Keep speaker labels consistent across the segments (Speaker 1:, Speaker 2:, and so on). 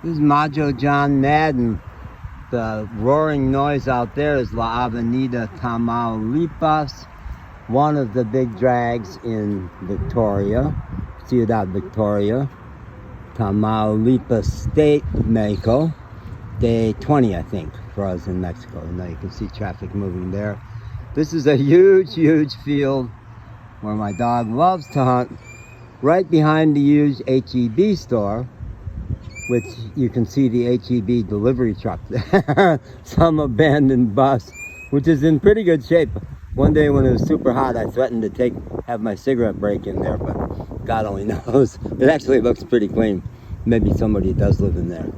Speaker 1: This is Majo John Madden. The roaring noise out there is La Avenida Tamaulipas, one of the big drags in Victoria, Ciudad Victoria, Tamaulipas State, Mexico. Day 20, I think, for us in Mexico. Now you can see traffic moving there. This is a huge, huge field where my dog loves to hunt, right behind the huge H-E-B store, which you can see the H-E-B delivery truck there. Some abandoned bus, which is in pretty good shape. One day when it was super hot, I threatened to have my cigarette break in there, but God only knows. It actually looks pretty clean. Maybe somebody does live in there.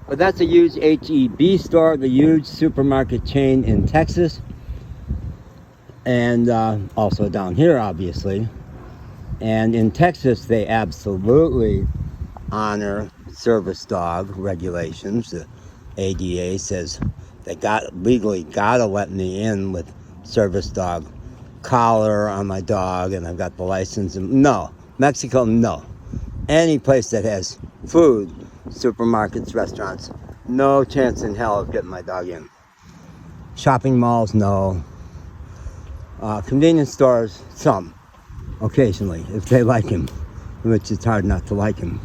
Speaker 1: But that's a huge H-E-B store, the huge supermarket chain in Texas. And also down here, obviously. And in Texas, they absolutely honor service dog regulations. The ADA says they legally gotta let me in with service dog collar on my dog, and I've got the license. No, Mexico, no. Any place that has food, supermarkets, restaurants, no chance in hell of getting my dog in. Shopping malls, no. Convenience stores, some, occasionally, if they like him, which it's hard not to like him.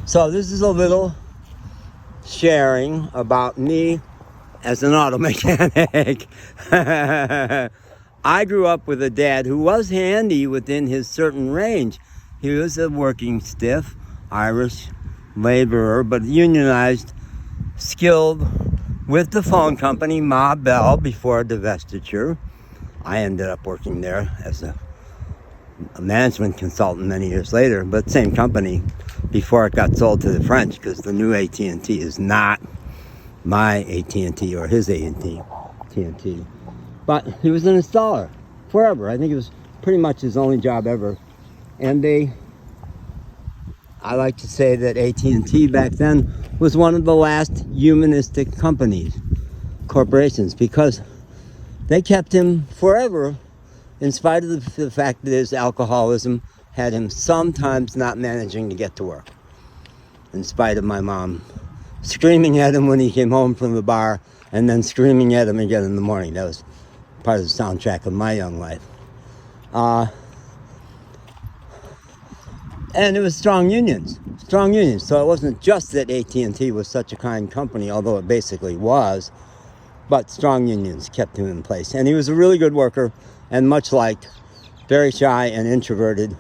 Speaker 1: So this is a little sharing about me as an auto mechanic. I grew up with a dad who was handy within his certain range. He was a working stiff Irish laborer, but unionized, skilled with the phone company Ma Bell before divestiture. I ended up working there as a management consultant many years later, but same company before it got sold to the French, because the new AT&T is not my AT&T or his AT&T. But he was an installer forever. I think it was pretty much his only job ever. And I like to say that AT&T back then was one of the last humanistic corporations, because they kept him forever in spite of the fact that his alcoholism had him sometimes not managing to get to work. In spite of my mom screaming at him when he came home from the bar, and then screaming at him again in the morning. That was part of the soundtrack of my young life. And it was strong unions. So it wasn't just that AT&T was such a kind company, although it basically was, but strong unions kept him in place. And he was a really good worker and much liked, very shy and introverted.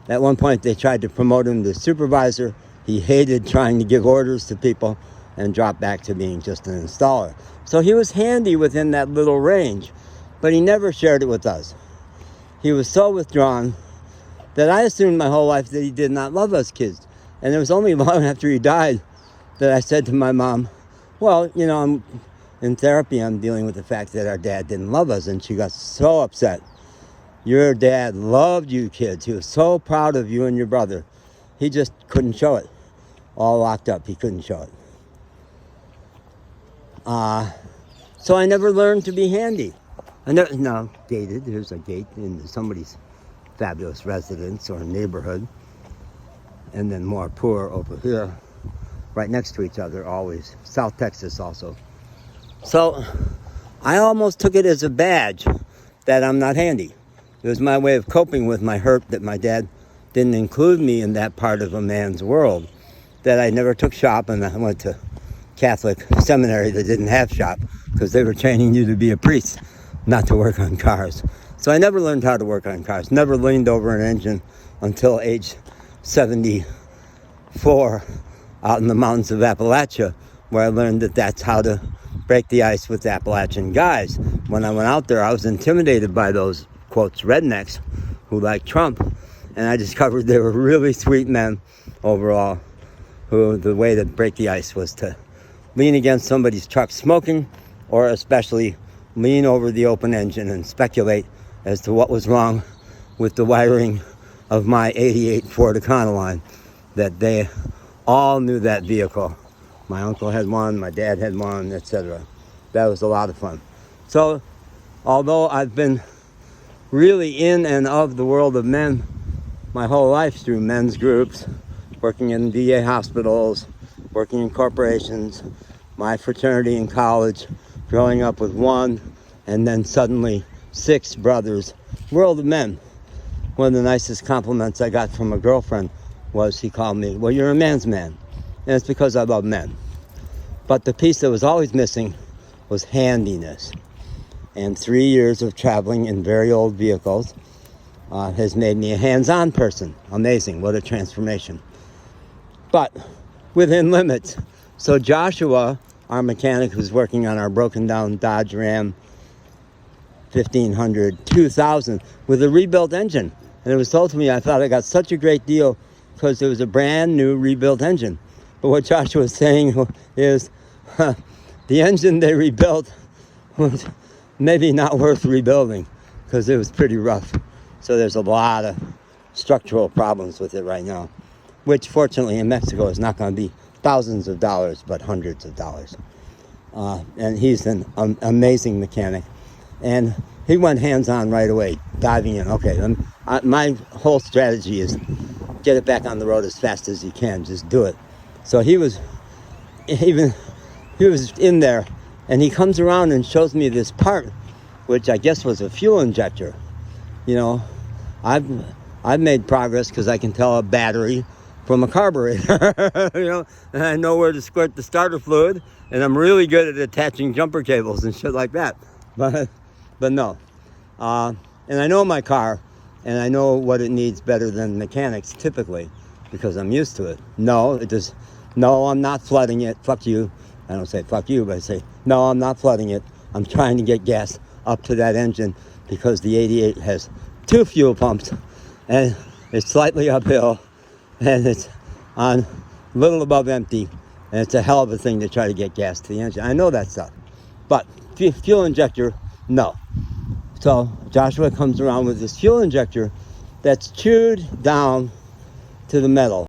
Speaker 1: At one point they tried to promote him to supervisor. He hated trying to give orders to people and dropped back to being just an installer. So he was handy within that little range, but he never shared it with us. He was so withdrawn that I assumed my whole life that he did not love us kids. And it was only long after he died that I said to my mom, well, you know, I'm in therapy, I'm dealing with the fact that our dad didn't love us. And she got so upset. Your dad loved you kids. He was so proud of you and your brother. He just couldn't show it. All locked up, he couldn't show it. So I never learned to be handy. Dated. There's a gate in somebody's fabulous residence or neighborhood. And then more poor over here, right next to each other always. South Texas also. So I almost took it as a badge that I'm not handy. It was my way of coping with my hurt that my dad didn't include me in that part of a man's world, that I never took shop, and I went to Catholic seminary that didn't have shop because they were training you to be a priest, not to work on cars. So I never learned how to work on cars, never leaned over an engine until age 74 out in the mountains of Appalachia, where I learned that that's how to break the ice with Appalachian guys. When I went out there, I was intimidated by those, quotes, rednecks who liked Trump. And I discovered they were really sweet men overall, who the way to break the ice was to lean against somebody's truck smoking, or especially lean over the open engine and speculate as to what was wrong with the wiring of my 88 Ford Econoline, that they all knew that vehicle. My uncle had one, my dad had one, etc. That was a lot of fun. So, although I've been really in and of the world of men my whole life through men's groups, working in VA hospitals, working in corporations, my fraternity in college, growing up with one, and then suddenly 6 brothers, world of men. One of the nicest compliments I got from a girlfriend was he called me, well, you're a man's man. And it's because I love men. But the piece that was always missing was handiness. And 3 years of traveling in very old vehicles has made me a hands-on person. Amazing, what a transformation. But within limits. So Joshua, our mechanic who's working on our broken down Dodge Ram 1500 2000 with a rebuilt engine. And it was told to me, I thought I got such a great deal because it was a brand new rebuilt engine. But what Joshua was saying is the engine they rebuilt was maybe not worth rebuilding because it was pretty rough. So there's a lot of structural problems with it right now, which fortunately in Mexico is not going to be thousands of dollars, but hundreds of dollars. And he's an amazing mechanic. And he went hands-on right away, diving in. Okay, my whole strategy is get it back on the road as fast as you can. Just do it. So he was in there, and he comes around and shows me this part, which I guess was a fuel injector. You know, I've made progress because I can tell a battery from a carburetor, you know, and I know where to squirt the starter fluid, and I'm really good at attaching jumper cables and shit like that. But no, and I know my car, and I know what it needs better than mechanics typically, because I'm used to it. No, I'm not flooding it. Fuck you. I don't say fuck you, but I say no, I'm not flooding it. I'm trying to get gas up to that engine because the 88 has 2 fuel pumps, and it's slightly uphill, and it's on a little above empty, and it's a hell of a thing to try to get gas to the engine. I know that stuff, but fuel injector, no. So Joshua comes around with this fuel injector that's chewed down to the metal.